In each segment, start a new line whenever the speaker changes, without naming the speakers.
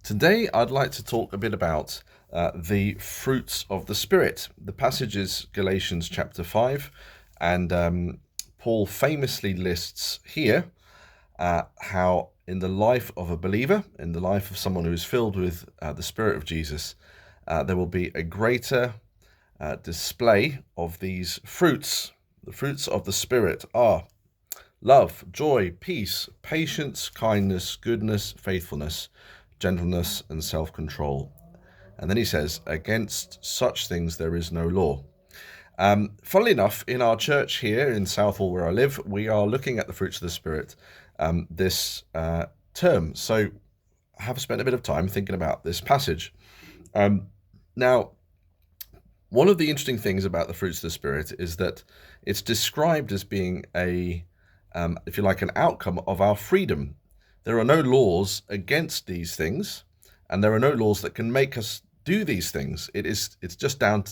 Today, I'd like to talk a bit about the fruits of the Spirit. The passage is Galatians chapter 5, and Paul famously lists here how in the life of a believer, in the life of someone who is filled with the Spirit of Jesus, there will be a greater display of these fruits. The fruits of the Spirit are love, joy, peace, patience, kindness, goodness, faithfulness, gentleness, and self-control. And then he says, against such things there is no law. Funnily enough, in our church here in Southall, where I live, we are looking at the fruits of the Spirit this term. So I have spent a bit of time thinking about this passage. Now, one of the interesting things about the fruits of the Spirit is that it's described as being if you like, an outcome of our freedom. There are no laws against these things, and there are no laws that can make us do these things. It's just down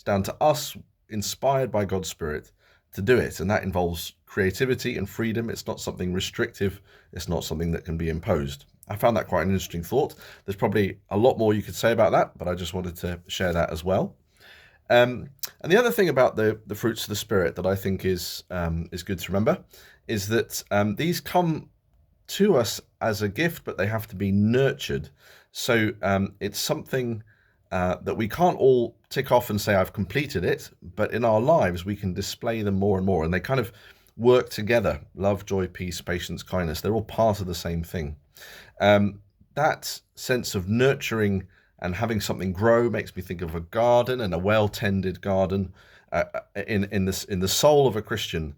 to us, inspired by God's Spirit, to do it, and that involves creativity and freedom. It's not something restrictive. It's not something that can be imposed. I found that quite an interesting thought. There's probably a lot more you could say about that, but I just wanted to share that as well. And the other thing about the fruits of the Spirit that I think is good to remember is that these come to us as a gift, but they have to be nurtured. So it's something that we can't all tick off and say, I've completed it, but in our lives, we can display them more and more, and they kind of work together. Love, joy, peace, patience, kindness, they're all part of the same thing. That sense of nurturing and having something grow makes me think of a garden, and a well-tended garden in the soul of a Christian,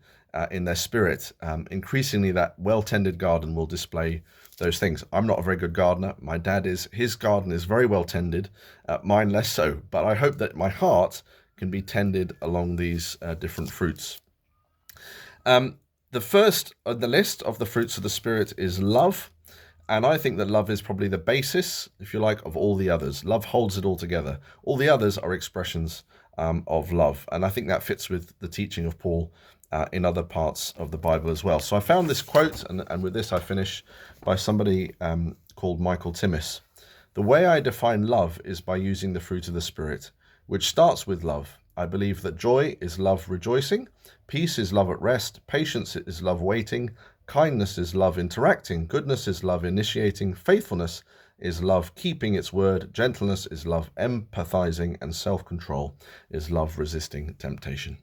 in their spirit. Increasingly, that well-tended garden will display those things. I'm not a very good gardener. My dad is. His garden is very well tended. Mine less so. But I hope that my heart can be tended along these different fruits. The first on the list of the fruits of the Spirit is love. And I think that love is probably the basis, if you like, of all the others. Love holds it all together. All the others are expressions of love. And I think that fits with the teaching of Paul in other parts of the Bible as well. So I found this quote, and with this I finish, by somebody called Michael Timmis. The way I define love is by using the fruit of the Spirit, which starts with love. I believe that joy is love rejoicing, peace is love at rest, patience is love waiting, kindness is love interacting, goodness is love initiating, faithfulness is love keeping its word, gentleness is love empathizing, and self-control is love resisting temptation.